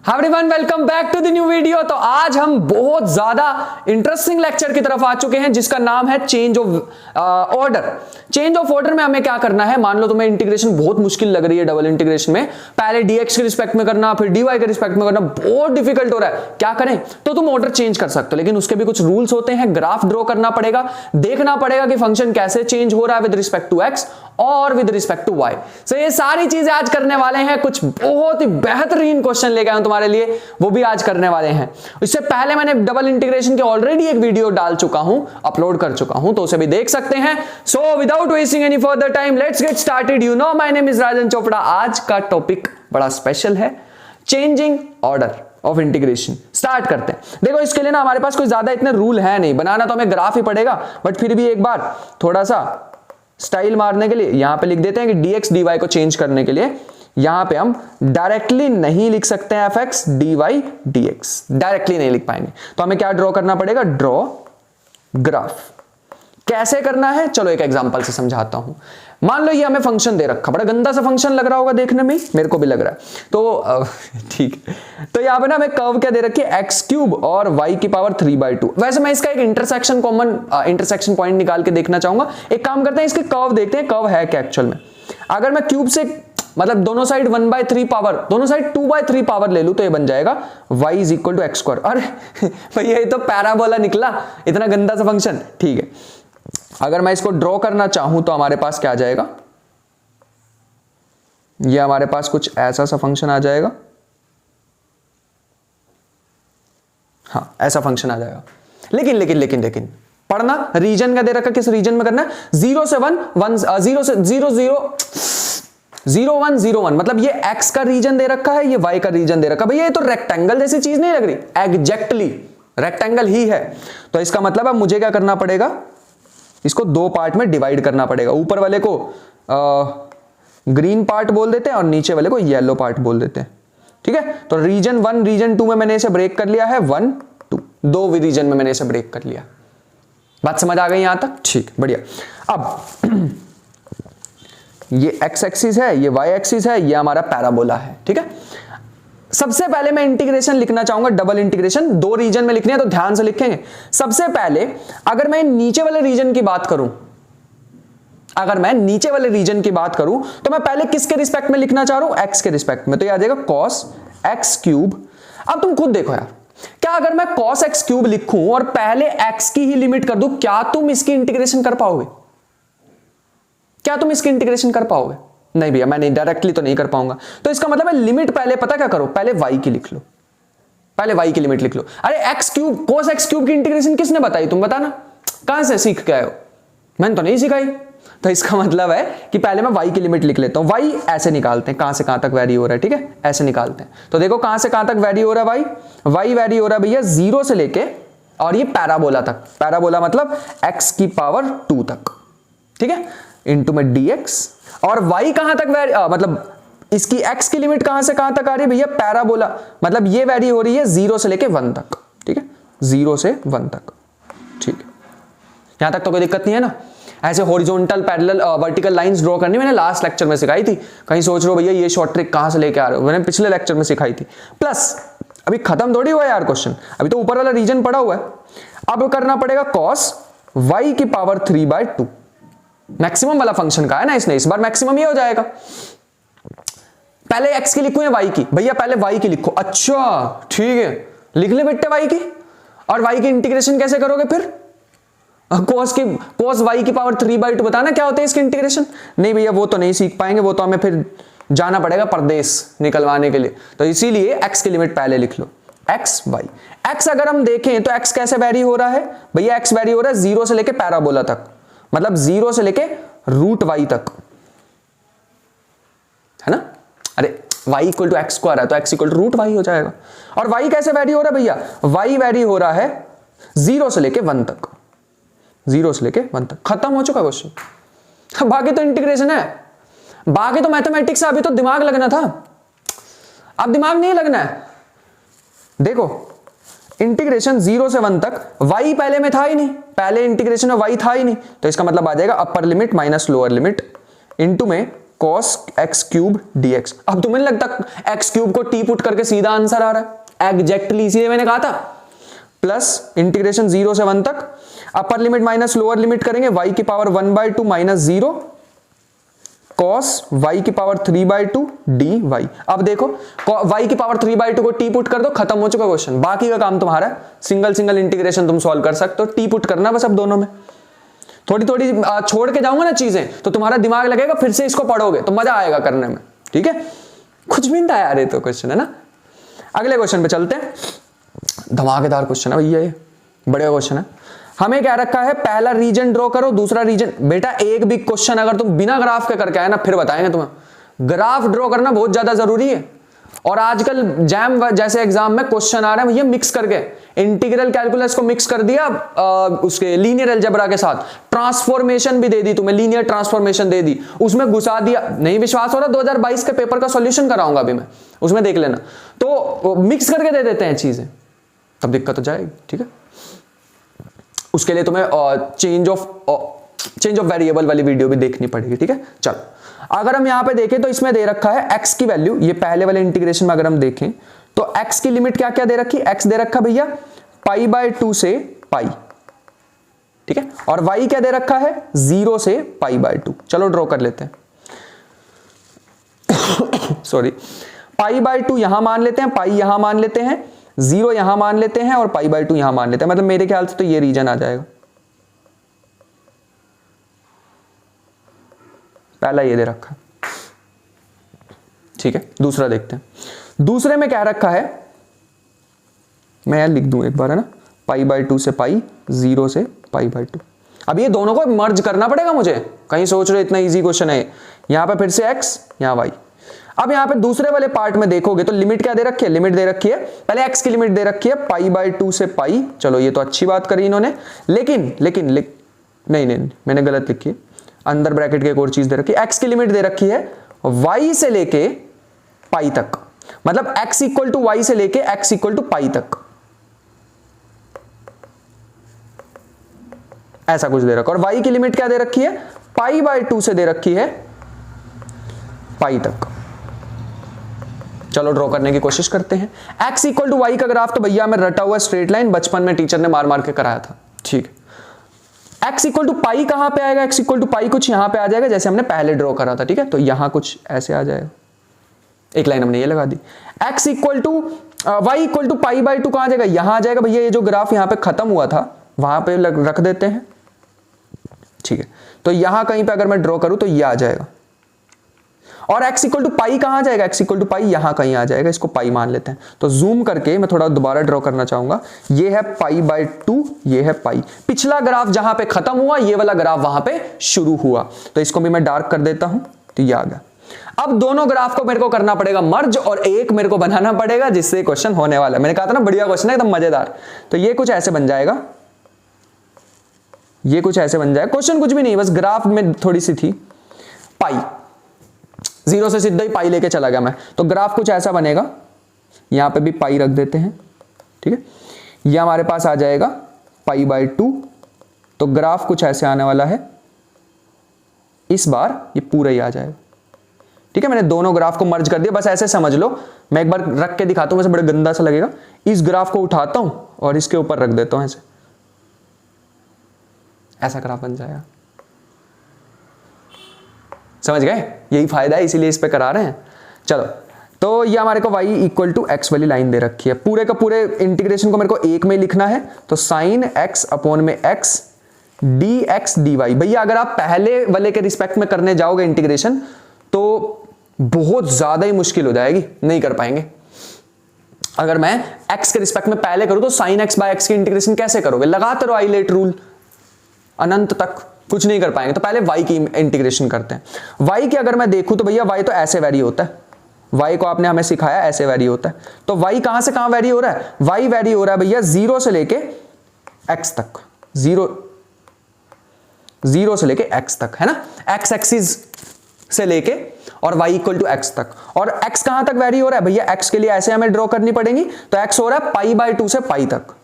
Everyone welcome back to the new video. तो आज हम बहुत ज्यादा इंटरेस्टिंग लेक्चर की तरफ आ चुके हैं जिसका नाम है change of order. Change of order में हमें क्या करना है, मान लो तुम्हें इंटीग्रेशन बहुत मुश्किल लग रही है डबल इंटीग्रेशन में, पहले dx के रिस्पेक्ट में करना फिर dy के रिस्पेक्ट में करना बहुत डिफिकल्ट हो रहा है, क्या करें? तो तुम ऑर्डर चेंज कर सकते हो, लेकिन उसके भी कुछ रूल्स होते हैं। ग्राफ ड्रॉ करना पड़ेगा, देखना पड़ेगा कि फंक्शन कैसे चेंज हो रहा है विद रिस्पेक्ट टू x और विद रिस्पेक्ट टू y। सो ये सारी चीजें आज करने वाले हैं। कुछ बहुत ही बेहतरीन क्वेश्चन लेके आया हूं तुम्हारे लिए, वो भी आज करने वाले हैं। इससे पहले मैंने डबल इंटीग्रेशन की ऑलरेडी एक वीडियो डाल चुका हूं, अपलोड कर चुका हूं, तो उसे भी देख सकते हैं। So without wasting any further time let's get started. You know my name is Rajan Chopra. आज का टॉपिक बड़ा स्पेशल है, changing order of integration. Start करते हैं। देखो इसके लिए ना हमारे पास कोई ज्यादा इतने रूल है नहीं, बनाना तो हमें ग्राफ ही पड़ेगा, बट फिर भी एक बार थोड़ा सा स्टाइल मारने के लिए यहां पे लिख देते हैं कि dx dy को चेंज करने के लिए यहां पे हम डायरेक्टली नहीं लिख सकते हैं fx dy dx, डायरेक्टली नहीं लिख पाएंगे, तो हमें क्या ड्रॉ करना पड़ेगा, ड्रॉ ग्राफ। कैसे करना है चलो एक एग्जांपल से समझाता हूं। मान लो ये हमें फंक्शन दे रखा, बड़ा गंदा सा फंक्शन लग रहा होगा देखने में, मेरे को भी लग रहा है, तो ठीक है। तो यहां पे ना हमें कर्व क्या दे रखी है, एक्स क्यूब और y की पावर 3/2। वैसे मैं इसका एक इंटरसेक्शन कॉमन इंटरसेक्शन पॉइंट निकाल के देखना चाहूंगा। एक काम करते हैं, इसके कर्व देखते हैं, कर्व है क्या एक्चुअल में। अगर मैं क्यूब से मतलब दोनों साइड 1/3 पावर, दोनों साइड 2/3 पावर ले लूं तो ये बन जाएगा y is equal to X square. अरे भैया ये तो पैराबोला निकला, इतना गंदा सा फंक्शन। ठीक है, अगर मैं इसको ड्रॉ करना चाहूं तो हमारे पास क्या आ जाएगा, ये हमारे पास कुछ ऐसा सा फंक्शन आ जाएगा। हाँ ऐसा फंक्शन आ जाएगा, लेकिन लेकिन लेकिन लेकिन पढ़ना, रीजन का दे रखा, किस रीजन में करना है, 0 से 1 1 0 से 0 0 1 0 1, मतलब ये x का रीजन दे रखा है, ये y का रीजन दे रखा है। भैया ये तो रेक्टेंगल जैसी चीज नहीं लग रही, एग्जैक्टली रेक्टेंगल ही है। तो इसका मतलब है मुझे क्या करना पड़ेगा, इसको दो पार्ट में डिवाइड करना पड़ेगा। ऊपर वाले को ग्रीन पार्ट बोल देते हैं और नीचे वाले को येलो पार्ट बोल देते हैं। ठीक है, तो रीजन 1 रीजन 2 में मैंने इसे ब्रेक कर लिया है, 1 2, दो रीजन में मैंने इसे ब्रेक कर लिया। बात समझ आ गई यहां तक? ठीक, बढ़िया। अब ये x एक्सिस है, ये y एक्सिस है, ये हमारा पैराबोला है। ठीक है, सबसे पहले मैं इंटीग्रेशन लिखना चाहूंगा, डबल इंटीग्रेशन दो रीजन में लिखनी है तो ध्यान से लिखेंगे। सबसे पहले अगर मैं नीचे वाले रीजन की बात करूं, अगर मैं नीचे वाले रीजन की बात करूं तो मैं पहले किसके रिस्पेक्ट में लिखना चाह रहा हूं, x के रिस्पेक्ट में, तो ये आ जाएगा cos x क्यूब। अब तुम खुद देखो यार, क्या अगर मैं cos x क्यूब लिखूं और पहले x की ही लिमिट कर दूं, क्या तुम इसकी इंटीग्रेशन कर पाओगे? क्या तुम इसकी इंटीग्रेशन कर पाओगे? नहीं भैया, मैं नहीं, डायरेक्टली तो नहीं कर पाऊंगा। तो इसका मतलब है लिमिट पहले पता क्या करो, पहले y की लिख लो, पहले y की लिमिट लिख लो। अरे x cube cos x cube की इंटीग्रेशन किसने बताई, तुम बताना, कहां से सीख के आए हो? मैंने तो नहीं सिखाई। तो इसका मतलब है कि पहले मैं y की लिमिट लिख लेता हूं। y ऐसे निकालते हैं, कहां से कहां तक वेरी हो रहा है। ठीक है, ऐसे निकालते हैं। तो देखो कहां से कहां तक वेरी हो रहा है y वेरी हो रहा है भैया 0 से लेके और ये पैराबोला तक। पैराबोला मतलब x की पावर 2 तक। ठीक है, इंटू में dx, और y कहां तक वेरी मतलब इसकी x की लिमिट कहां से कहां तक आ रही है भैया, पैराबोला, मतलब ये वेरी हो रही है 0 से लेके 1 तक। ठीक है, 0 से 1 तक। ठीक है, यहां तक तो कोई दिक्कत नहीं है ना। ऐसे horizontal parallel vertical lines draw करनी मैंने लास्ट लेक्चर में सिखाई थी। कहीं सोच रहे हो भैया ये शॉर्ट ट्रिक कहां से लेके आ रहे हो, मैंने पिछले लेक्चर में सिखाई थी। प्लस अभी खत्म थोड़ी हुआ यार क्वेश्चन, अभी तो ऊपर वाला रीजन पड़ा हुआ है। अब करना पड़ेगा cos y की पावर 3/2। मैक्सिमम वाला फंक्शन का है ना, इसने इस बार मैक्सिमम ये हो जाएगा। पहले x की लिखूं या y की, भैया पहले y की लिखो। अच्छा ठीक है, लिख ले बेटे y की, और y की इंटीग्रेशन कैसे करोगे फिर, cos y की पावर 3/2 बताना क्या होता है इसकी इंटीग्रेशन। नहीं भैया वो तो नहीं सीख पाएंगे, वो तो हमें फिर जाना पड़ेगा परदेश निकलवाने के लिए, तो इसीलिए x की लिमिट पहले लिख लो, x y। x अगर हम देखें तो x कैसे वेरी हो रहा है भैया, x वेरी हो रहा है 0 से लेके पैराबोला तक, मतलब 0 से लेके रूट y तक, है ना। अरे y equal to X square है तो x equal to root y हो जाएगा। और y कैसे वेरी हो रहा है भैया, y वेरी हो रहा है 0 से लेके 1 तक, 0 से लेके 1 तक। खत्म हो चुका क्वेश्चन। बाकी तो इंटीग्रेशन है, बाकी तो मैथमेटिक्स है, अभी तो दिमाग लगना था, अब दिमाग नहीं लगना है। देखो इंटीग्रेशन 0 से 1 तक, y पहले में था ही नहीं, पहले इंटीग्रेशन में y था ही नहीं, तो इसका मतलब आ जाएगा upper limit minus lower limit into में कॉस एक्स क्यूब dx। अब तुम्हें नहीं लगता एक्स क्यूब को टी पुट करके सीधा आंसर आ रहा है? एग्जैक्टली इसीलिए मैंने कहा था। प्लस इंटीग्रेशन 0 से 1 तक, अपर लिमिट माइनस लोअर लिमिट करेंगे, y की पावर 1/2 माइनस 0 cos y की पावर 3/2 dy। अब देखो y की पावर 3/2 को टी पुट कर दो, खत्म हो चुका क्वेश्चन। बाकी का काम तुम्हारा है, सिंगल सिंगल इंटीग्रेशन तुम सॉल्व कर सकते हो, टी पुट करना बस अब दोनों में। थोड़ी थोड़ी छोड़ के जाऊंगा ना चीजें, तो तुम्हारा दिमाग लगेगा, फिर से इसको पढ़ोगे तो मजा आएगा करने में, ठीक है? कुछ भी नहीं आया रे तो क्वेश्चन है ना। अगले क्वेश्चन पे चलते हैं, धमाकेदार क्वेश्चन है भैया, ये बढ़िया क्वेश्चन है। हमें क्या रखा है, पहला रीजन ड्रॉ करो, दूसरा रीजन। बेटा एक भी क्वेश्चन अगर तुम बिना ग्राफ के करके आए ना, फिर बताएंगे तुम्हें। ग्राफ ड्रॉ करना बहुत ज्यादा जरूरी है। और आजकल जैम जैसे एग्जाम में क्वेश्चन आ रहे हैं भैया मिक्स करके, इंटीग्रल कैलकुलस को मिक्स कर दिया उसके लीनियर अलजेब्रा के साथ, ट्रांसफॉर्मेशन भी दे दी तुम्हें, लीनियर ट्रांसफॉर्मेशन दे दी, उसमें घुसा दिया। नहीं विश्वास हो रहा, 2022 के पेपर का सॉल्यूशन कराऊंगा अभी मैं, उसमें देख लेना। तो मिक्स करके दे देते हैं चीजें, तब दिक्कत हो जाएगी, ठीक है? उसके लिए तुम्हें चेंज ऑफ वेरिएबल वाली वीडियो भी देखनी पड़ेगी, ठीक है? चलो, अगर हम यहां पे देखें तो इसमें दे रखा है x की वैल्यू, ये पहले वाले इंटीग्रेशन में अगर हम देखें तो x की लिमिट क्या क्या दे रखी, x दे रखा भैया π/2 से पाई, ठीक है? और y क्या दे रखा है, 0 से π/2। चलो ड्रॉ कर लेते हैं। सॉरी, π/2 यहां मान लेते हैं, पाई यहां मान लेते हैं, 0 यहां मान लेते हैं और π/2 यहां मान लेते हैं। मतलब मेरे ख्याल से तो ये रीजन आ जाएगा, पहला ये दे रखा है, ठीक है? दूसरा देखते हैं। दूसरे में क्या रखा है, मैं यार लिख दूं एक बार, है ना, π/2 से पाई, 0 से π/2। अब ये दोनों को मर्ज करना पड़ेगा मुझे, कहीं सोच रहे इतना इजी क्वेश्चन है। यहां पे फिर से x, यहां y। अब यहां पे दूसरे वाले पार्ट में देखोगे तो लिमिट क्या दे रखी है, लिमिट दे रखी है, पहले x की लिमिट दे रखी है π/2 से पाई। चलो ये तो अच्छी बात करी इन्होंने, लेकिन नहीं मैंने गलत लिखी है, अंदर ब्रैकेट के एक और चीज दे रखी है। x की लिमिट दे रखी है y से लेके पाई तक, मतलब x इक्वल टू y से लेके x इक्वल टू पाई तक, ऐसा कुछ दे रखा। और y की लिमिट क्या दे रखी है, π/2 से दे रखी है पाई तक। चलो ड्रॉ करने की कोशिश करते हैं। x इक्वल टू वाई का ग्राफ तो भैया मैं रटा हुआ स्ट्रेट लाइन बचपन में टीचर ने मार मार के कराया था, ठीक है? x इक्वल टू पाई कहां पे आएगा, x इक्वल टू पाई कुछ यहां पे आ जाएगा जैसे हमने पहले ड्रॉ करा था, ठीक है? तो यहां कुछ ऐसे आ जाएगा, एक लाइन हमने ये लगा दी। x equal to Y equal to π/2 कहां आ जाएगा, यहां आ जाएगा भैया। ये जो ग्राफ यहां पे खत्म हुआ था वहां पे रख देते हैं, ठीक है? तो यहां कहीं पे अगर मैं ड्रॉ करूं तो ये आ जाएगा। और x इक्वल टू पाई कहां आ जाएगा, x इक्वल टू पाई यहां कहीं आ जाएगा, इसको पाई मान लेते हैं। तो जूम करके मैं थोड़ा दोबारा ड्रॉ करना चाहूंगा। ये है π/2, ये है पाई। पिछला ग्राफ जहां पे खत्म हुआ, ये वाला ग्राफ वहां पे शुरू हुआ, तो इसको भी मैं डार्क कर देता हूं, तो ये आ गया। अब दोनों ग्राफ को मेरे को करना पड़ेगा मर्ज, और एक मेरे को बनाना पड़ेगा जिससे क्वेश्चन होने वाला है। मैंने कहा था ना बढ़िया क्वेश्चन है, एकदम मजेदार। तो ये कुछ ऐसे बन जाएगा, ये कुछ ऐसे बन जाएगा। क्वेश्चन कुछ भी नहीं, बस ग्राफ में थोड़ी सी थी पाई, 0 से सीधा ही पाई लेके चला गया मैं। तो ग्राफ कुछ ऐसा बनेगा, यहां पे भी पाई रख देते हैं, ठीक है? यह हमारे पास आ जाएगा π/2। तो ग्राफ कुछ ऐसे आने वाला है, इस बार ये पूरा ही आ जाएगा, ठीक है? मैंने दोनों ग्राफ को मर्ज कर दिया, बस ऐसे समझ लो। मैं एक बार रख के दिखाता हूं, वैसे बड़ा गंदा सा लगेगा। इस ग्राफ को उठाता हूं और इसके ऊपर रख देता हूं, ऐसा ग्राफ बन जाएगा। समझ गए? यही फायदा है, इसीलिए इस पे करा रहे हैं। चलो, तो ये हमारे को y इक्वल टू एक्स वाली लाइन दे रखी है। पूरे का पूरे इंटीग्रेशन को मेरे को एक में लिखना है, तो साइन x अपॉन में x dx dy। भैया अगर आप पहले वाले के रिस्पेक्ट में करने जाओगे इंटीग्रेशन तो बहुत ज्यादा ही मुश्किल हो जाएगी, नहीं कर पाएंगे। अगर मैं x के रिस्पेक्ट में पहले करूं तो साइन x बाय x की इंटीग्रेशन कैसे करोगे? लगाते रहो आइलेट रूल अनंत तक, कुछ नहीं कर पाएंगे। तो पहले y की इंटीग्रेशन करते हैं। y की अगर मैं देखूं तो भैया y तो ऐसे वेरी होता है, y को आपने हमें सिखाया ऐसे वेरी होता है। तो y कहां से कहां वेरी हो रहा है? y वेरी हो रहा है भैया 0 से लेके x तक, 0 से लेके x तक, है ना? x एक्सिस से लेके और y इक्वल टू x तक। और x कहां तक वेरी हो रहा है भैया? x के लिए ऐसे हमें ड्रॉ करनी पड़ेगी, तो x हो रहा है π/2 से पाई तक,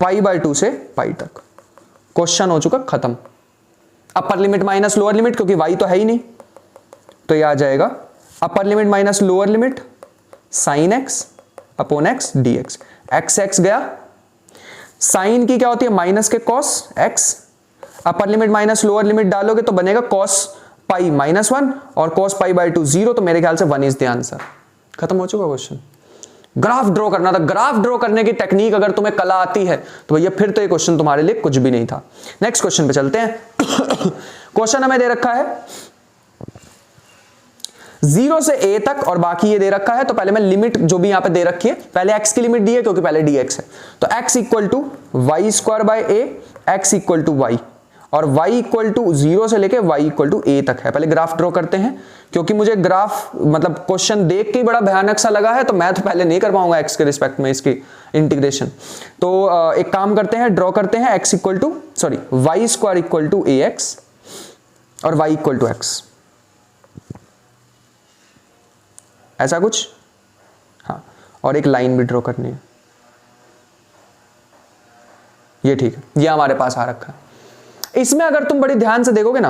π/2 से पाई तक। क्वेश्चन हो चुका खत्म। अपर लिमिट माइनस लोअर लिमिट, क्योंकि y तो है ही नहीं, तो ये आ जाएगा upper limit minus lower limit sine x upon x dx। x गया, साइन की क्या होती है माइनस के cos x, upper limit minus lower limit डालोगे तो बनेगा cos पाई माइनस 1 और cos पाई बाई 2 0, तो मेरे ख्याल से 1 इज द आंसर। खत्म हो चुका क्वेश्चन। ग्राफ ड्रॉ करना था, ग्राफ ड्रॉ करने की टेक्निक अगर तुम्हें कला आती है तो भैया फिर तो ये क्वेश्चन तुम्हारे लिए कुछ भी नहीं था। नेक्स्ट क्वेश्चन पे चलते हैं। क्वेश्चन हमें दे रखा है 0 से a तक और बाकी ये दे रखा है, तो पहले मैं लिमिट जो भी यहां पे दे रखी है, पहले x की लिमिट दी है क्योंकि पहले dx है, तो x equal to y square by a, x equal to y, और y इक्वल टू 0 से लेके y इक्वल टू a तक है। पहले ग्राफ ड्रॉ करते हैं, क्योंकि मुझे ग्राफ मतलब क्वेश्चन देख के बड़ा भयानक सा लगा है, तो मैं तो पहले नहीं कर पाऊंगा x के रिस्पेक्ट में इसकी इंटीग्रेशन। तो एक काम करते हैं, ड्रॉ करते हैं x equal to y square equal to ax और y इक्वल टू x, ऐसा कुछ, हाँ, और एक लाइन भी ड्रॉ करनी है, ये ठीक है, ये हमारे पास आ रखा है। इसमें अगर तुम बड़ी ध्यान से देखोगे ना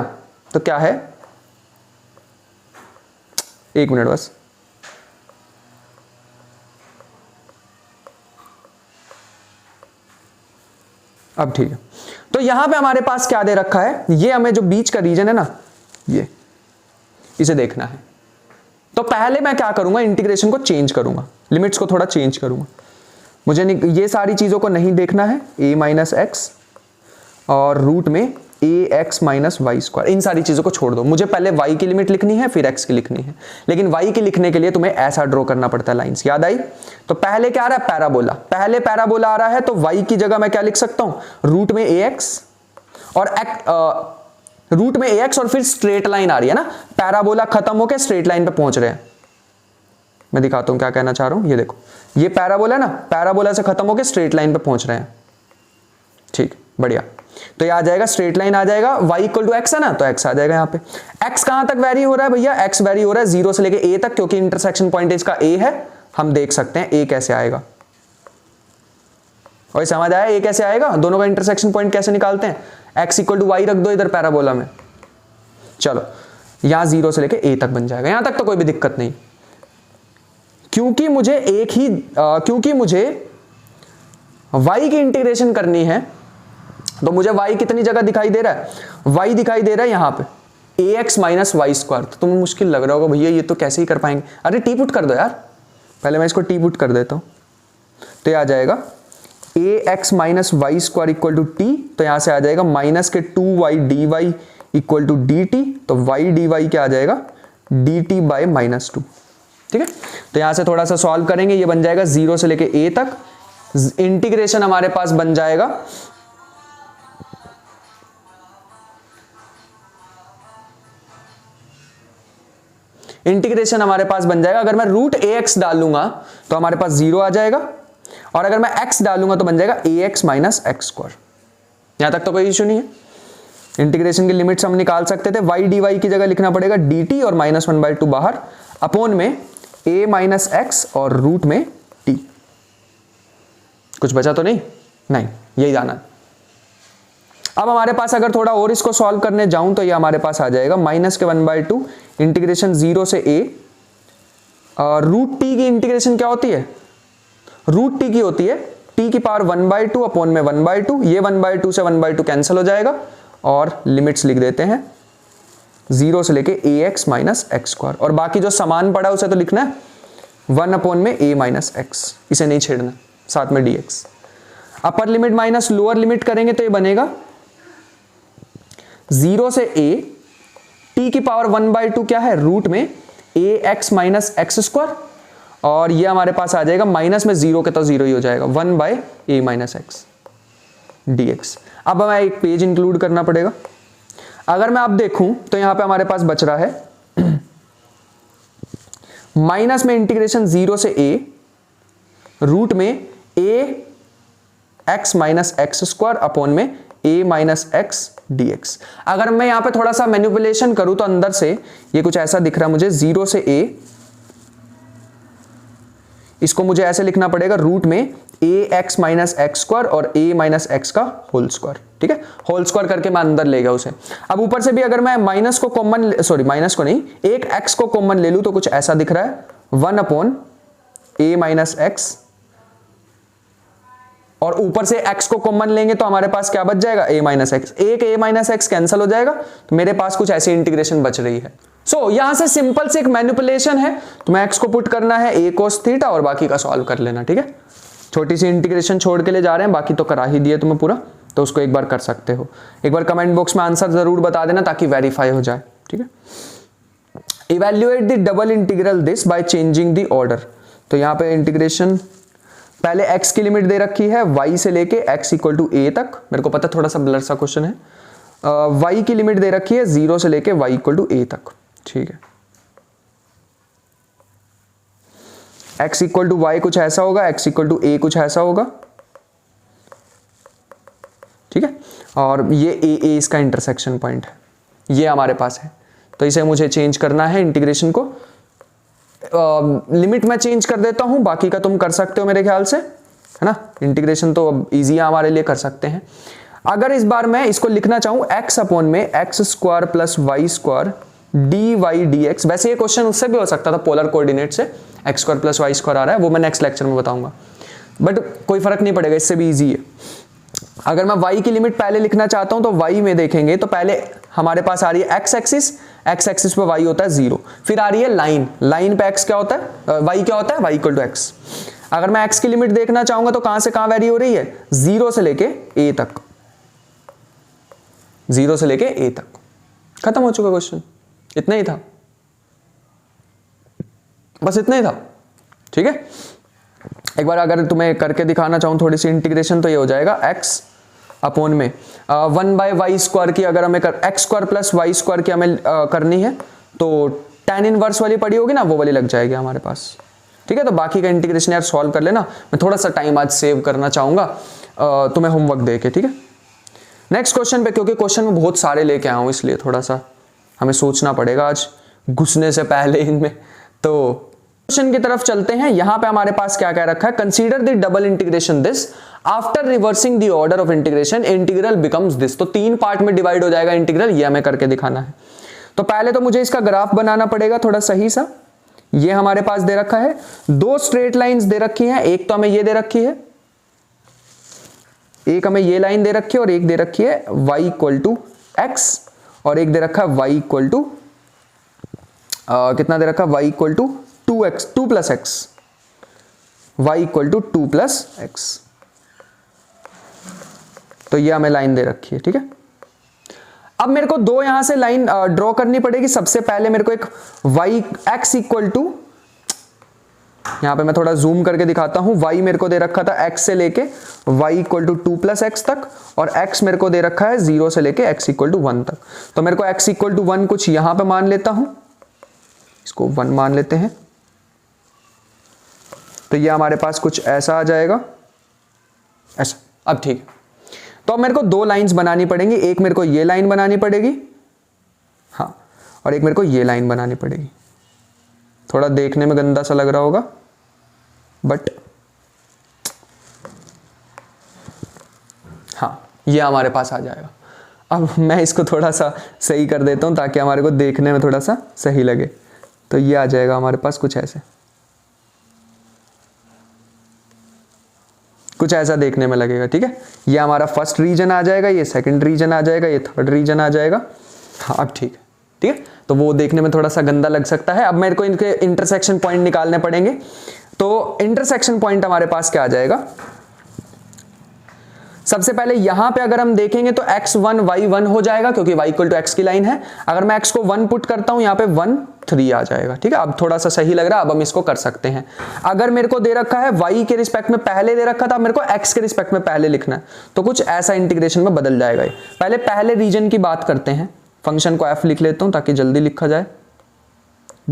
तो क्या है, एक मिनट बस, अब ठीक है। तो यहां पे हमारे पास क्या दे रखा है, ये हमें जो बीच का रीजन है ना, ये इसे देखना है। तो पहले मैं क्या करूंगा, इंटीग्रेशन को चेंज करूंगा, लिमिट्स को थोड़ा चेंज करूंगा। मुझे ये सारी चीजों को नहीं देखना है, a माइनस एक्स और रूट में ax माइनस वाई स्क्वायर, इन सारी चीजों को छोड़ दो। मुझे पहले y की लिमिट लिखनी है फिर x की लिखनी है, लेकिन y की लिखने के लिए तुम्हें ऐसा ड्रॉ करना पड़ता है, लाइंस, याद आई। तो पहले क्या आ रहा है, पैराबोला, पहले पैराबोला आ रहा है, तो y की जगह मैं क्या लिख सकता हूं, रूट में ax और रूट में ax और फिर स्ट्रेट लाइन आ रही है ना, पैराबोला खत्म होकर स्ट्रेट लाइन पे पहुंच रहे हैं। मैं दिखाता हूं क्या कहना चाह रहा हूं, ये देखो, ये पैराबोला है ना, पैराबोला से खत्म होकर स्ट्रेट लाइन पे पहुंच रहे हैं, ठीक, बढ़िया। तो ये आ जाएगा, स्ट्रेट लाइन आ जाएगा, y इक्वल टू एक्स है ना, तो x आ जाएगा यहाँ पे। x कहां तक वेरी हो रहा है भैया, x वेरी हो रहा है 0 से लेके a तक, क्योंकि इंटरसेक्शन पॉइंट इसका a है। हम देख सकते हैं a कैसे आएगा, और समझ आया a कैसे आएगा, दोनों का इंटरसेक्शन पॉइंट कैसे निकालते हैं, x इक्वल टू वाई रख दो इधर पैराबोला में, चलो यहां 0 से लेके a तक बन जाएगा, यहां तक तो कोई भी दिक्कत नहीं, क्योंकि मुझे क्योंकि मुझे y की इंटीग्रेशन करनी है, तो मुझे y कितनी जगह दिखाई दे रहा है, y दिखाई दे रहा है यहां पे ax माइनस वाई स्क्वायर। तो तुम्हें मुश्किल लग रहा होगा भैया ये तो कैसे ही कर पाएंगे, अरे टी पुट कर दो यार, पहले मैं इसको टी पुट कर देता हूं, तो ये आ जाएगा ax minus y square equal to t, तो यहां से आ जाएगा माइनस के 2y dy equal to dt, तो y dy क्या आ जाएगा, dt बाय माइनस 2, ठीक है। तो यहां से थोड़ा सा सॉल्व करेंगे, ये बन जाएगा 0 से लेके a तक, इंटीग्रेशन हमारे पास बन जाएगा अगर मैं रूट ax डालूंगा तो हमारे पास 0 आ जाएगा, और अगर मैं x डालूंगा तो बन जाएगा ax माइनस एक्स स्क्वायर। यहां तक तो कोई इश्यू नहीं है, इंटीग्रेशन की लिमिट्स हम निकाल सकते थे, y dy की जगह लिखना पड़ेगा dt और माइनस 1/2 बाहर, अपॉन में a माइनस एक्स और रूट में t। कुछ बचा तो नहीं, यही जाना। अब हमारे पास अगर थोड़ा और इसको सॉल्व करने जाऊं तो ये हमारे पास आ जाएगा माइनस के 1/2 इंटीग्रेशन 0 से a, रूट t की इंटीग्रेशन क्या होती है, रूट t की होती है t की पावर 1/2 अपॉन में 1/2, ये 1/2 से 1/2 कैंसिल हो जाएगा, और लिमिट्स लिख देते हैं 0 से लेके ax माइनस एक्स स्क्वायर, और बाकी जो समान पड़ा उसे तो लिखना है 1 अपॉन में a माइनस एक्स, इसे नहीं छेड़ना, साथ में dx। अपर लिमिट माइनस लोअर लिमिट करेंगे तो ये बनेगा 0 से a, t की पावर 1/2 क्या है, रूट में ax माइनस एक्स स्क्वायर, और ये हमारे पास आ जाएगा माइनस में 0 के तो 0 ही हो जाएगा, 1 by a minus x dx। अब हमें एक पेज इंक्लूड करना पड़ेगा। अगर मैं अब देखूं तो यहां पे हमारे पास बच रहा है माइनस में इंटीग्रेशन 0 से a, रूट में ax minus x square upon में a माइनस एक्स dx। अगर मैं यहां पे थोड़ा सा मैनिपुलेशन करूं तो अंदर से ये कुछ ऐसा दिख रहा है मुझे, 0 से a, इसको मुझे ऐसे लिखना पड़ेगा, रूट में ए एक्स माइनस एक्स स्क्वायर और ए माइनस एक्स का होल स्क्वायर, ठीक है, होल स्क्वायर करके मैं अंदर ले गया उसे। अब ऊपर से भी अगर मैं माइनस को कॉमन, सॉरी माइनस को नहीं, एक एक्स को कॉमन ले लूं तो कुछ ऐसा दिख रहा है, 1 अपॉन ए माइनस एक्स, और ऊपर से x को कॉमन लेंगे तो हमारे पास क्या बच जाएगा, a माइनस एक्स। एक a माइनस एक्स कैंसिल हो जाएगा तो मेरे पास कुछ ऐसी इंटीग्रेशन बच रही है। सो यहां से सिंपल से एक मैनिपुलेशन है, तो मैं x को पुट करना है a cos थीटा और बाकी का सॉल्व कर लेना, ठीक है। छोटी सी इंटीग्रेशन छोड़ के ले जा रहे हैं, बाकी तो करा ही दिए तुम्हें पूरा, तो उसको एक बार कर सकते हो। एक बार कमेंट बॉक्स में आंसर जरूर बता देना ताकि वेरीफाई हो जाए, ठीक है। Evaluate the double integral this by changing the order. तो यहाँ पे इंटीग्रेशन पहले x की लिमिट दे रखी है y से लेके x इक्वल टू a तक, मेरे को पता थोड़ा सा ब्लर सा क्वेश्चन है। y की लिमिट दे रखी है 0 से लेके y इक्वल टू a तक, ठीक है। x इक्वल टू y कुछ ऐसा होगा, x इक्वल टू a कुछ ऐसा होगा, ठीक है। और ये a इसका इंटरसेक्शन पॉइंट है, ये हमारे पास है, तो इसे मुझे चेंज करना है इंटीग्रेशन को। लिमिट मैं चेंज कर देता हूं, बाकी का तुम कर सकते हो मेरे ख्याल से, है ना। इंटीग्रेशन तो अब ईजी है हमारे लिए, कर सकते हैं। अगर इस बार मैं इसको लिखना चाहूं x अपॉन में X square plus Y square D Y D X, वैसे ये क्वेश्चन उससे भी हो सकता था, पोलर कोऑर्डिनेट से X square plus Y square आ रहा है, वो मैं नेक्स्ट लेक्चर में बताऊंगा, बट कोई फर्क नहीं पड़ेगा, इससे भी ईजी है। अगर मैं y की लिमिट पहले लिखना चाहता हूं तो y में देखेंगे तो पहले हमारे पास आ रही है x एक्सिस पे y होता है 0, फिर आ रही है लाइन पे x क्या होता है, y क्या होता है, y इक्वल टू x। अगर मैं x की लिमिट देखना चाहूंगा तो कहां से कहां वेरी हो रही है, 0 से लेके a तक, 0 से लेके a तक। खत्म हो चुका क्वेश्चन, इतना ही था, बस इतना ही था, ठीक है। एक बार अगर तुम्हें करके दिखाना चाहूं थोड़ी सी इंटीग्रेशन तो ये हो जाएगा x अपॉन में 1 बाय वाई स्क्वायर की, अगर हमें x square plus Y square की हमें करनी है तो tan इनवर्स वाली पड़ी होगी ना, वो वाली लग जाएगी हमारे पास, ठीक है। तो बाकी का इंटीग्रेशन यार सॉल्व कर लेना, मैं थोड़ा सा टाइम आज सेव करना चाहूंगा तुम्हें होमवर्क दे के, ठीक है। नेक्स्ट क्वेश्चन पे, क्योंकि क्वेश्चन में बहुत सारे लेके आया हूं इसलिए थोड़ा सा हमें सोचना पड़ेगा आज घुसने से पहले इनमें। तो क्वेश्चन की तरफ चलते हैं। यहां पे हमारे पास क्या कह रखा है, consider the double integration this after reversing the order of integration integral becomes this. तो 3 पार्ट में डिवाइड हो जाएगा इंटीग्रल, ये हमें करके दिखाना है। तो पहले तो मुझे इसका ग्राफ बनाना पड़ेगा थोड़ा सही सा। ये हमारे पास दे रखा है, 2 स्ट्रेट लाइंस दे रखी हैं, एक तो हमें ये दे रखी है, एक हमें ये लाइन दे रखी है, और एक दे रखी है y इक्वल टू एक्स, और एक दे रखा है y इक्वल टू कितना दे रखा है, y equal to 2 plus x, y equal to 2 plus x. तो ये हमें लाइन दे रखी है, ठीक है। अब मेरे को 2 यहां से लाइन ड्रॉ करनी पड़ेगी। सबसे पहले मेरे को एक y x इक्वल टू, यहां पे मैं थोड़ा जूम करके दिखाता हूं, y मेरे को दे रखा था x से लेके y equal to 2 plus x तक, और x मेरे को दे रखा है 0 से लेके x इक्वल टू 1 तक। तो मेरे को x इक्वल टू 1 कुछ यहां पे मान लेता हूं, इसको 1 मान लेते हैं। तो ये हमारे पास कुछ ऐसा आ जाएगा, ऐसा। अब ठीक है, तो अब मेरे को 2 लाइंस बनानी पड़ेंगी, एक मेरे को ये लाइन बनानी पड़ेगी, हाँ, और एक मेरे को ये लाइन बनानी पड़ेगी। थोड़ा देखने में गंदा सा लग रहा होगा, बट हाँ, ये हमारे पास आ जाएगा। अब मैं इसको थोड़ा सा सही कर देता हूं ताकि हमारे को देखने में थोड़ा सा सही लगे। तो ये आ जाएगा हमारे पास कुछ ऐसे, कुछ ऐसा देखने में लगेगा, ठीक है। ये हमारा फर्स्ट रीजन आ जाएगा, ये सेकंड रीजन आ जाएगा, ये थर्ड रीजन आ जाएगा। हाँ, अब ठीक है, ठीक है। तो वो देखने में थोड़ा सा गंदा लग सकता है। अब मेरे को इनके इंटरसेक्शन पॉइंट निकालने पड़ेंगे। तो इंटरसेक्शन पॉइंट हमारे पास क्या आ जाएगा, सबसे पहले यहां पे अगर हम देखेंगे तो x1 y1 हो जाएगा, क्योंकि y इक्वल टू x की लाइन है। अगर मैं x को 1 पुट करता हूं, यहां पे 1 3 आ जाएगा, ठीक है। अब थोड़ा सा सही लग रहा है, अब हम इसको कर सकते हैं। अगर मेरे को दे रखा है y के रिस्पेक्ट में पहले दे रखा था, मेरे को x के रिस्पेक्ट में पहले लिखना है, तो कुछ ऐसा इंटीग्रेशन में बदल जाएगा। ये पहले रीजन की बात करते हैं। फंक्शन को f लिख लेता हूं ताकि जल्दी लिखा जाए,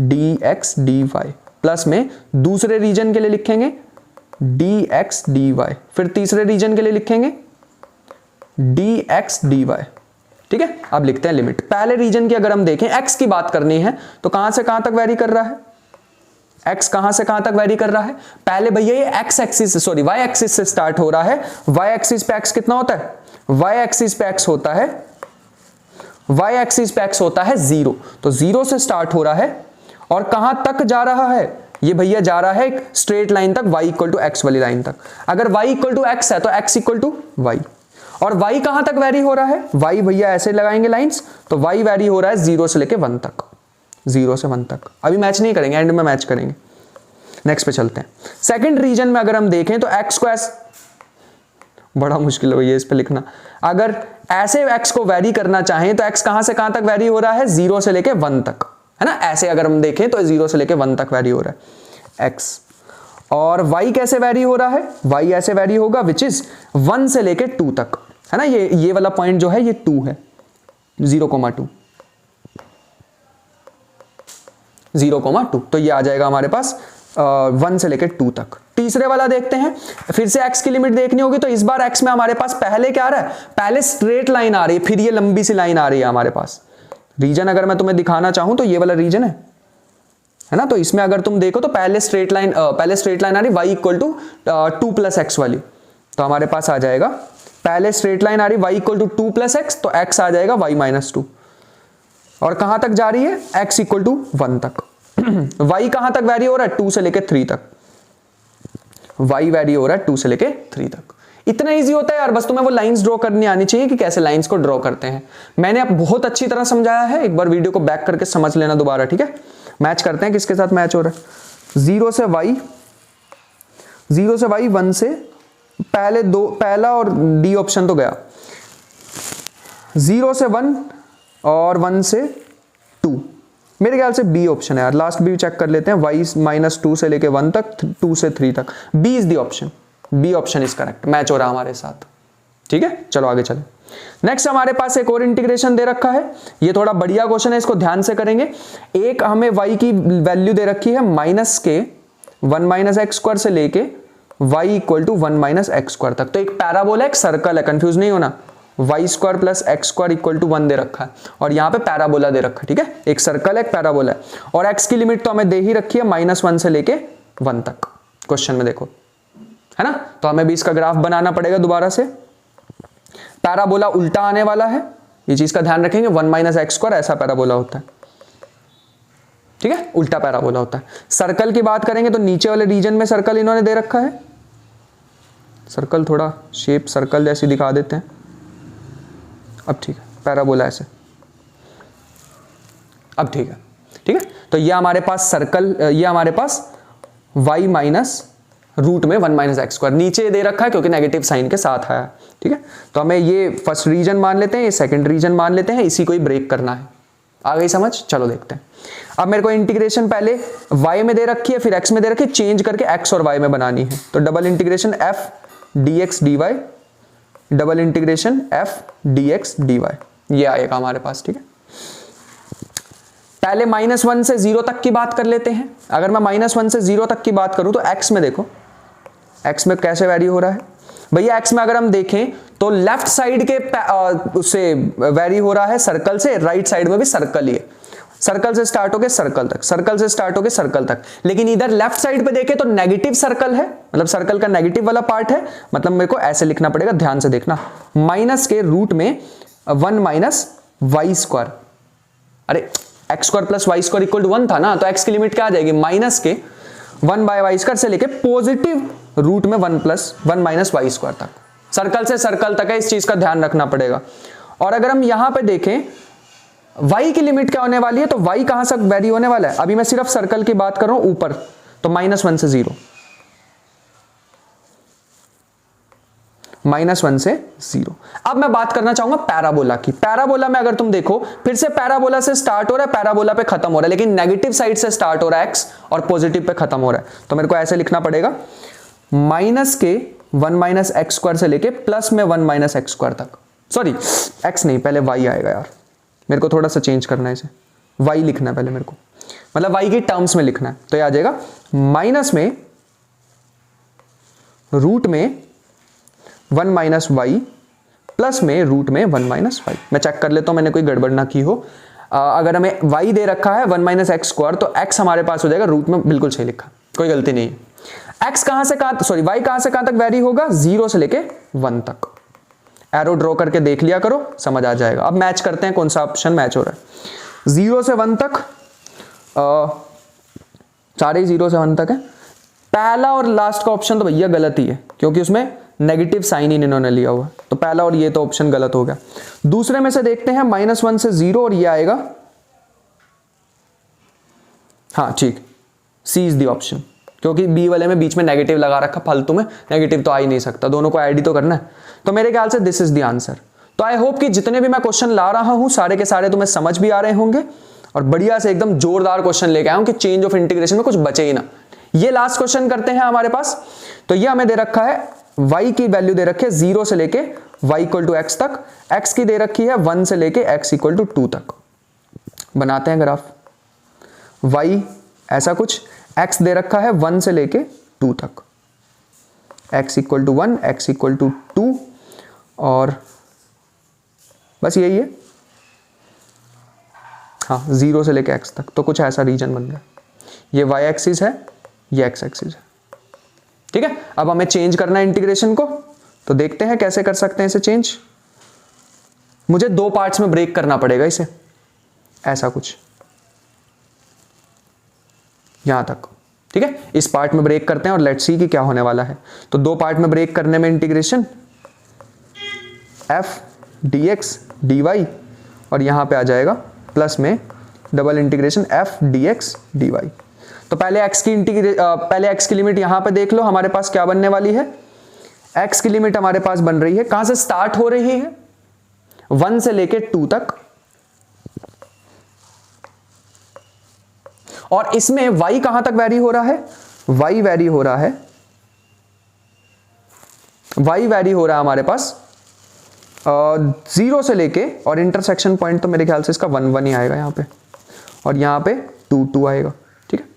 dx dy, प्लस में दूसरे रीजन के लिए लिखेंगे dx dy, फिर तीसरे रीजन के लिए लिखेंगे dx dy, ठीक है। अब लिखते हैं लिमिट। पहले रीजन की अगर हम देखें, x की बात करनी है तो कहां से कहां तक वेरी कर रहा है, x कहां से कहां तक वेरी कर रहा है? पहले भैया ये x axis sorry y axis से स्टार्ट हो रहा है। y एक्सिस पे x कितना होता है? y एक्सिस पे x होता है, y एक्सिस पे x होता है 0। तो 0 से स्टार्ट हो रहा है और कहां तक जा रहा है? ये भैया जा रहा है एक स्ट्रेट लाइन तक, y इक्वल टू x वाली लाइन तक। अगर y इक्वल टू x है तो x इक्वल टू y। और y कहां तक वेरी हो रहा है? y भैया ऐसे लगाएंगे लाइंस, तो y वेरी हो रहा है 0 से लेके 1 तक, 0 से 1 तक। अभी मैच नहीं करेंगे, एंड में मैच करेंगे। नेक्स्ट पे चलते हैं। सेकंड रीजन में अगर हम देखें तो x को बड़ा मुश्किल है भैया इस पे लिखना। अगर ऐसे x को वेरी करना चाहें तो x कहां से कहां तक वेरी हो रहा है? 0 से लेके 1 तक, है ना। ऐसे अगर हम देखें तो 0 से लेके 1 तक वेरी हो रहा है x। और y कैसे वेरी हो रहा है? y ऐसे वेरी होगा विच इज 1 से लेके 2 तक, है ना। ये वाला पॉइंट जो है ये 2 है, 0,2, 0,2। तो ये आ जाएगा हमारे पास 1 से लेके 2 तक। तीसरे वाला देखते हैं। फिर से x की लिमिट देखनी होगी, तो इस बार x में हमारे पास पहले क्या आ रहा है? पहले स्ट्रेट लाइन आ रही है, फिर ये लंबी सी लाइन आ रही है हमारे पास। रीजन अगर मैं तुम्हें दिखाना चाहूं तो ये वाला रीजन है ना। तो इसमें अगर तुम देखो तो पहले स्ट्रेट लाइन आ रही y equal to 2 plus x वाली। तो हमारे पास आ जाएगा पहले स्ट्रेट लाइन आ रही y equal to 2 plus x, तो x आ जाएगा y माइनस 2। और कहां तक जा रही है? x इक्वल टू 1 तक। y कहां तक वेरी हो रहा है? 2 से लेके 3 तक। y वेरी हो रहा है 2 से लेके 3 तक। इतना इजी होता है यार, बस तुम्हें वो लाइंस ड्रॉ करनी आनी चाहिए कि कैसे लाइंस को ड्रॉ करते हैं। मैंने अब बहुत अच्छी तरह समझाया है, एक बार वीडियो को बैक करके समझ लेना दोबारा, ठीक है। मैच करते हैं, किसके साथ मैच हो रहा है? 0 से y 1 से पहला और डी ऑप्शन तो गया। 0 से 1 और 1 से 2, मेरे ख्याल से बी ऑप्शन है यार। लास्ट भी चेक कर लेते हैं। y माइनस 2 से लेके 1 तक, 2 से 3 तक, B is the option. B option is correct, match हो रहा है हमारे साथ, ठीक है। चलो आगे चलें। नेक्स्ट हमारे पास एक और इंटीग्रेशन दे रखा है। ये थोड़ा बढ़िया क्वेश्चन है, इसको ध्यान से करेंगे। एक हमें y की वैल्यू दे रखी है माइनस के 1 माइनस एक्स स्क्वायर से लेके y equal to 1 minus x square तक। तो एक पैराबोला, एक सर्कल है, कंफ्यूज नहीं होना। y square plus x square equal to 1 दे रखा है और यहाँ पे पैराबोला दे रखा है, ठीक है। एक सर्कल है, एक पैराबोला है, और x की लिमिट तो हमें दे ही रखी है -1 से लेके 1 तक। क्वेश्चन में देखो, है ना। तो हमें भी इसका ग्राफ बनाना पड़ेगा दोबारा से। पैराबोला उल्टा आने वाला है, ये चीज का ध्यान रखेंगे। 1 माइनस एक्स स्क्वायर ऐसा पैराबोला होता है, ठीक है, उल्टा पैराबोला होता है। सर्कल की बात करेंगे तो नीचे वाले रीजन में सर्कल इन्होंने दे रखा है। सर्कल थोड़ा शेप सर्कल जैसी दिखा देते हैं, अब ठीक है। पैराबोला ऐसे, अब ठीक है, ठीक है। तो ये हमारे पास सर्कल, ये हमारे पास y माइनस रूट में 1 माइनस एक्स स्क्वायर नीचे दे रखा है क्योंकि नेगेटिव साइन के साथ आया, ठीक है। तो हमें ये फर्स्ट रीजन मान लेते हैं, ये सेकंड रीजन मान लेते हैं, इसी को ही ब्रेक करना है। आ गई समझ? चलो देखते हैं। अब मेरे को इंटीग्रेशन पहले y में दे रखी है, फिर x में दे रखी है, चेंज करके x और y में बनानी है। तो double integration f dx dy, double integration f dx dy, ये आएगा हमारे पास, ठीक है। पहले -1 से 0 तक की बात कर लेते हैं। अगर मैं -1 से 0 तक की बात करूं तो x में देखो, x में कैसे वैरी हो रहा है भैया। x में अगर हम देखें तो लेफ्ट साइड के उससे वैरी हो रहा है सर्कल से, राइट साइड में भी सर्कल ही है। सर्कल से स्टार्ट होके सर्कल तक, सर्कल से स्टार्ट होके सर्कल तक। लेकिन इधर लेफ्ट साइड पे देखें तो नेगेटिव सर्कल है, मतलब सर्कल का नेगेटिव वाला पार्ट है। मतलब मेरे को ऐसे लिखना पड़ेगा, ध्यान से देखना। माइनस के रूट में 1 माइनस वाई स्क्वायर, अरे x square plus Y square equal to 1 था ना, तो x की लिमिट क्या आ जाएगी? माइनस के 1 बाय वाई स्क्वायर से लेके पॉजिटिव रूट में 1 प्लस 1 माइनस वाई स्क्वायर तक। सर्कल से सर्कल तक है, इस चीज का ध्यान रखना पड़ेगा। और अगर हम यहां पे देखें y की लिमिट क्या होने वाली है, तो y कहां से वेरी होने वाला है? अभी मैं सिर्फ सर्कल की बात कर रहा हूं ऊपर, तो -1 से 0, -1 से 0। अब मैं बात करना चाहूंगा पैराबोला की। पैराबोला में अगर तुम देखो, फिर से पैराबोला से स्टार्ट हो रहा है, पैराबोला पे खत्म हो रहा है, लेकिन नेगेटिव साइड से स्टार्ट हो रहा है x और पॉजिटिव पे खत्म हो रहा है। तो मेरे को ऐसे लिखना पड़ेगा, माइनस के 1 माइनस एक्स स्क्वायर से लेके प्लस में 1 माइनस एक्स स्क्वायर तक। सॉरी x नहीं, पहले y आएगा यार, मेरे को थोड़ा सा चेंज करना है इसे, y लिखना है पहले मेरे को, मतलब y की टर्म्स में लिखना है। तो ये आ जाएगा माइनस में रूट में 1 माइनस वाई प्लस में रूट में 1 माइनस वाई। मैं चेक कर लेता हूं मैंने कोई गड़बड़ ना की हो। अगर हमें y दे रखा है 1 माइनस एक्स स्क्वायर, तो x हमारे पास हो जाएगा रूट में, बिल्कुल सही लिखा, कोई गलती नहीं है। x कहां से कहां, सॉरी y कहां से कहां तक वेरी होगा, 0 से लेके 1 तक। एरो ड्रॉ करके देख लिया करो, समझ आ जाएगा। अब मैच करते हैं कौन सा ऑप्शन मैच हो रहा है। 0 से 1 तक, सारे 0 से 1 तक है। पहला और लास्ट का ऑप्शन तो भैया गलत ही है, क्योंकि उसमें नेगेटिव साइन ही इन्होंने लिया हुआ, तो पहला और ये तो ऑप्शन गलत हो गया। दूसरे में से देखते हैं -1 से 0 और ये आएगा, हाँ ठीक, सी इज द ऑप्शन, क्योंकि बी वाले में बीच में नेगेटिव लगा रखा फालतू में, नेगेटिव तो आ ही नहीं सकता, दोनों को ऐड ही तो करना है। तो मेरे ख्याल से दिस इज द आंसर। तो आई होप कि जितने भी मैं क्वेश्चन ला रहा हूं सारे के सारे तुम्हें समझ भी आ रहे होंगे, और बढ़िया से एकदम जोरदार क्वेश्चन लेके आया हूं कि चेंज ऑफ इंटीग्रेशन में कुछ बचे ही ना। ये लास्ट क्वेश्चन करते हैं हमारे पास। तो ये हमें दे रखा है y की वैल्यू दे रखी है 0 से लेके y इक्वल टू एक्स तक, x की दे रखी है 1 से लेके x इक्वल टू 2 तक। बनाते हैं ग्राफ। y ऐसा कुछ, x दे रखा है 1 से लेके 2 तक, x equal to 1, x equal to 2, और बस यही है, हाँ 0 से लेके x तक। तो कुछ ऐसा रीजन बन गया, ये y एक्सिस है, ये x एक्सिस है, ठीक है। अब हमें चेंज करना है इंटीग्रेशन को, तो देखते हैं कैसे कर सकते हैं इसे चेंज। मुझे 2 पार्ट्स में ब्रेक करना पड़ेगा इसे, ऐसा कुछ यहां तक, ठीक है। इस पार्ट में ब्रेक करते हैं और लेट्स सी कि क्या होने वाला है। तो 2 पार्ट में ब्रेक करने में इंटीग्रेशन f dx dy, और यहां पे आ जाएगा प्लस में double integration f dx dy। तो पहले x की लिमिट यहां पे देख लो, हमारे पास क्या बनने वाली है, x की लिमिट हमारे पास बन रही है, कहां से स्टार्ट हो रही है, 1 से लेके 2 तक, और इसमें y कहां तक वेरी हो रहा है, y वेरी हो रहा है, y वेरी हो रहा है हमारे पास 0 से लेके, और इंटरसेक्शन पॉइंट तो मेरे ख्याल से इसका 1 1 ही आएगा यहाँ पे, और यहाँ पे 2 2 आएगा, ठीक है।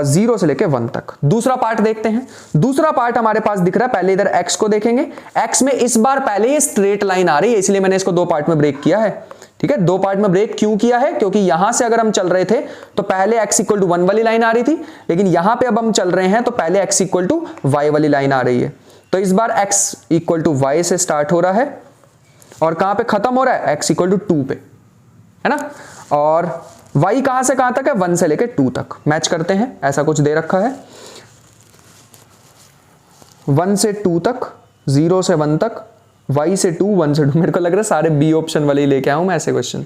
0 से लेके 1 तक। दूसरा पार्ट देखते हैं। दूसरा पार्ट हमारे पास दिख रहा है, पहले इधर x को देखेंगे। x में इस बार पहले ये स्ट्रेट लाइन आ रही है, इसलिए मैंने इसको 2 पार्ट में ब्रेक किया है, ठीक है। 2 पार्ट में ब्रेक क्यों किया है, क्योंकि यहां से अगर हम चल रहे थे तो पहले x इक्वल टू 1 वाली लाइन आ रही थी, लेकिन यहां पे अब हम चल रहे हैं तो पहले x इक्वल टू y वाली लाइन आ रही है। तो इस बार x इक्वल टू y से स्टार्ट हो रहा है, और कहां पे खत्म हो रहा है, x इक्वल टू 2 पे, है ना। और y कहां से कहां तक है, 1 से लेके 2 तक। मैच करते हैं, ऐसा कुछ दे रखा है 1 से 2 तक, 0 से 1 तक, y से 2, 1 से 2। मेरे को लग रहा है सारे बी ऑप्शन वाले ही लेके आऊं मैं ऐसे क्वेश्चन।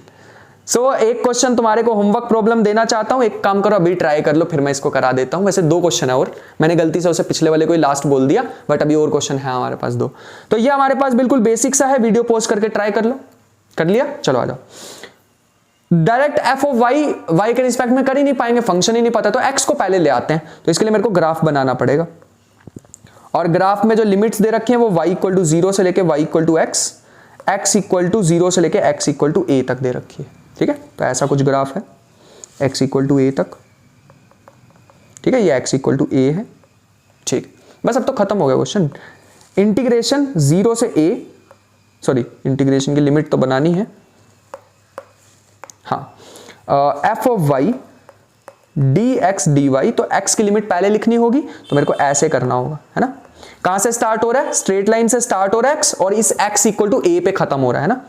सो एक क्वेश्चन तुम्हारे को होमवर्क प्रॉब्लम देना चाहता हूं, एक काम करो अभी ट्राई कर लो, फिर मैं इसको करा देता हूं। वैसे 2 क्वेश्चन है, और मैंने गलती से उसे पिछले वाले को ही लास्ट बोल दिया, बट अभी और क्वेश्चन है हमारे पास 2। तो ये हमारे पास बिल्कुल बेसिक सा है, वीडियो पॉज करके ट्राई कर लो। कर लिया, चलो आ जाओ। डायरेक्ट एफ ऑफ वाई के रिस्पेक्ट में कर ही नहीं पाएंगे, फंक्शन ही नहीं पता, तो एक्स को पहले ले आते हैं। तो इसके लिए मेरे को ग्राफ बनाना पड़ेगा, और ग्राफ में जो लिमिट्स दे रखी हैं वो y इक्वल टू 0 से लेके y equal to x, x equal to 0 से लेके x इक्वल टू a तक दे रखी है, ठीक है। तो ऐसा कुछ ग्राफ है, x इक्वल टू a तक, ठीक है, ये x इक्वल टू a है, ठीक। बस अब तो खत्म हो गया क्वेश्चन। इंटीग्रेशन 0 से a, सॉरी इंटीग्रेशन की लिमिट तो बनानी है, हाँ, f of y dx dy, तो x की लिमिट पहले लिखनी होगी, तो मेरे को ऐसे करना होगा, है ना। कहां से स्टार्ट हो रहा है, स्ट्रेट लाइन से स्टार्ट हो रहा है x, और इस x इक्वल टू a पे खत्म हो रहा है ना।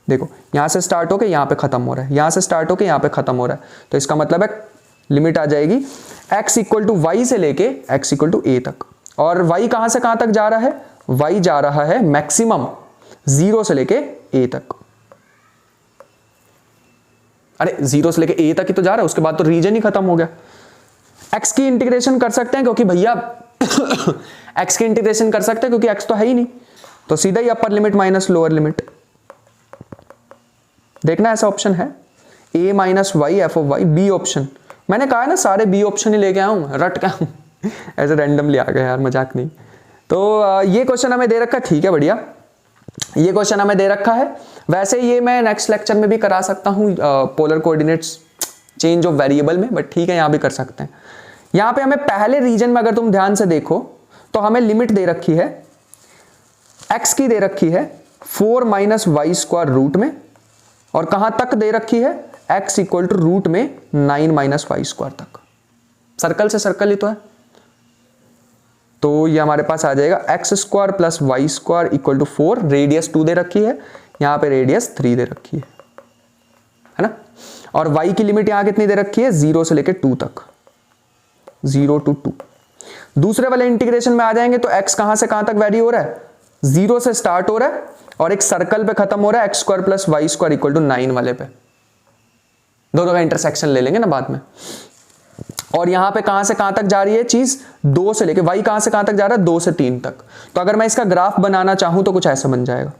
देखो यहां से स्टार्ट होके यहां पे खत्म हो रहा है, यहां से स्टार्ट होके यहां पे खत्म हो रहा है, तो इसका मतलब है लिमिट आ जाएगी x इक्वल टू y से लेके x इक्वल टू a तक। और y कहां से कहां तक जा रहा है, y जा रहा है मैक्सिमम 0 से लेके a तक। अरे 0 से लेके a तक ही तो जा रहा है, उसके बाद तो रीजन ही खत्म हो गया। x की इंटीग्रेशन कर सकते हैं, क्योंकि भैया x की इंटीग्रेशन कर सकते हैं क्योंकि x तो है ही नहीं, तो सीधा ही upper limit minus lower limit. देखना ऐसा ऑप्शन है, a minus Y F of Y, B option. मैंने कहा है ना सारे बी ऑप्शन ही लेके आऊं, रट का ऐसे रैंडमली आ गया यार, मजाक नहीं। तो ये क्वेश्चन हमें दे रखा है, ठीक है बढ़िया, ये क्वेश्चन हमें दे रखा है। वैसे ये मैं नेक्स्ट लेक्चर में भी करा सकता हूँ, polar coordinates change of variable में, बट ठीक है यहाँ भी कर सकते हैं। यहाँ पे हमें पहले रीजन में अगर तुम ध्यान से देखो तो हमें लिमिट दे रखी है, x की दे रखी है 4 माइनस वाई स्क्वायर रूट में, और कहां तक दे रखी है, x इक्वल टू रूट में 9 माइनस वाई स्क्वायर तक। सर्कल से सर्कल ही तो है, तो ये हमारे पास आ जाएगा x square plus Y square equal to 4। Radius 2 दे रखी है, यहां पे रेडियस 3 दे रखी है ना। और y की लिमिट यहां कितनी दे रखी है, 0 से लेके 2 तक, 0 to 2। दूसरे वाले इंटीग्रेशन में आ जाएंगे तो x कहां से कहां तक वैरी हो रहा है, 0 से स्टार्ट हो रहा है और एक सर्कल पे खत्म हो रहा है, x square plus Y square equal to 9 वाले पे। दोनों का इंटरसेक्शन ले लेंगे ना बाद में। और यहां पे कहां से कहां तक जा रही है चीज, 2 से लेके, y कहां से कहां तक जा रहा है, 2 से 3 तक। तो अगर मैं इसका ग्राफ बनाना चाहूं तो कुछ ऐसा बन जाएगा,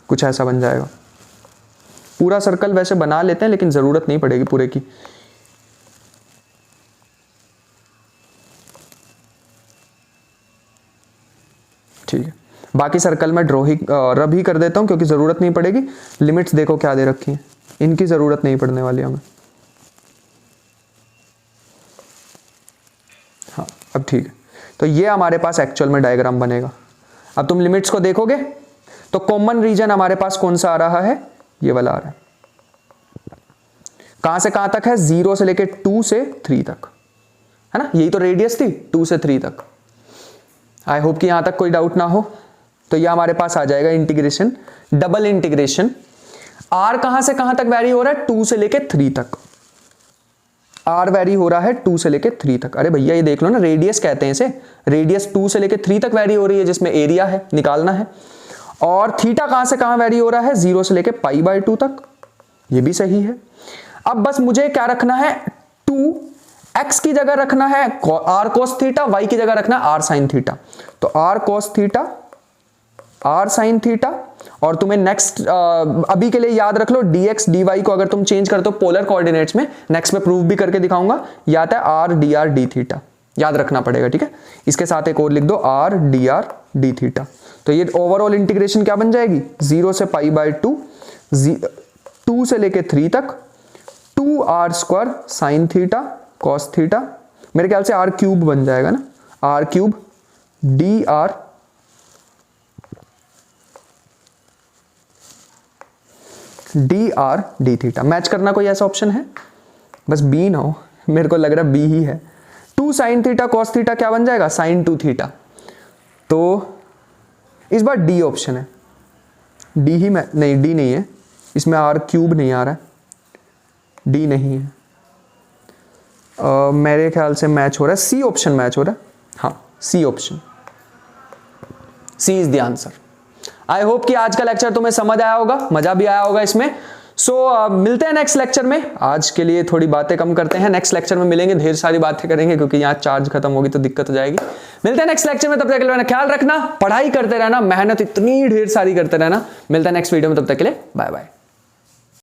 कुछ ऐसा बन जाएगा। पूरा सर्कल वैसे बना लेते हैं लेकिन जरूरत नहीं पड़ेगी पूरे की। ठीक है, बाकी सर्कल में ड्रॉ ही रब ही कर देता हूं क्योंकि जरूरत नहीं पड़ेगी। लिमिट्स देखो क्या दे रखी है, इनकी जरूरत नहीं पड़ने वाली हमें। हाँ अब ठीक है, तो ये हमारे पास एक्चुअल में डायग्राम बनेगा। अब तुम लिमिट्स को देखोगे तो कॉमन रीजन हमारे पास कौन सा आ रहा है, ये वाला आ रहा है। कहां से कहां तक है, 0 से लेके 2 से 3 तक, है ना। यही तो रेडियस थी, 2 से 3 तक। आई होप कि यहां तक कोई डाउट ना हो। तो ये हमारे पास आ जाएगा इंटीग्रेशन, डबल इंटीग्रेशन। आर कहां से कहां तक वैरी हो रहा है, 2 से लेके 3 तक। आर वैरी हो रहा है 2 से लेके 3 तक। अरे भैया ये देख लो ना, रेडियस कहते हैं इसे। रेडियस 2 से लेके 3 तक वैरी हो रही है, जिसमें एरिया है निकालना है। और थीटा कहां से कहां वैरी हो रहा है, 0 से लेके π/2 तक। ये भी सही है। अब बस मुझे क्या रखना है, 2 x की जगह रखना है r cos थीटा, y की जगह रखना है r sin थीटा। तो r cos theta, r sin theta. और तुम्हें नेक्स्ट अभी के लिए याद रख लो, dx dy को अगर तुम चेंज करते हो पोलर कोऑर्डिनेट्स में, नेक्स्ट में प्रूव भी करके दिखाऊंगा, या आता है r dr d थीटा, याद रखना पड़ेगा। ठीक है, इसके साथ एक और लिख दो, r dr d थीटा। तो ये ओवरऑल इंटीग्रेशन क्या बन जाएगी, 0 से π/2, 2 से लेके 3 तक, 2r square sine theta cos theta, मेरे ख्याल से r क्यूब बन जाएगा ना, r cube dr d theta. Match करना कोई ऐसा ऑप्शन है, बस b ना हो, मेरे को लग रहा है b ही है। 2 साइन थीटा कॉस थीटा क्या बन जाएगा, साइन 2 थीटा। तो इस बार डी ऑप्शन है, डी ही नहीं, डी नहीं है, इसमें आर क्यूब नहीं आ रहा है, डी नहीं है। मेरे ख्याल से मैच हो रहा है, सी ऑप्शन मैच हो रहा है। हाँ C option, C is the answer. I hope कि आज का लेक्चर तुम्हें समझ आया होगा, मजा भी आया होगा इसमें। सो मिलते हैं नेक्स्ट लेक्चर में। आज के लिए थोड़ी बातें कम करते हैं, नेक्स्ट लेक्चर में मिलेंगे, ढेर सारी बातें करेंगे क्योंकि यहाँ चार्ज खत्म होगी तो दिक्कत हो जाएगी। मिलते हैं नेक्स्ट लेक्चर में, तब तक के लिए ख्याल रखना, पढ़ाई करते रहना, मेहनत इतनी ढेर सारी करते रहना। मिलते हैं नेक्स्ट वीडियो में, तब तक के लिए बाय बाय।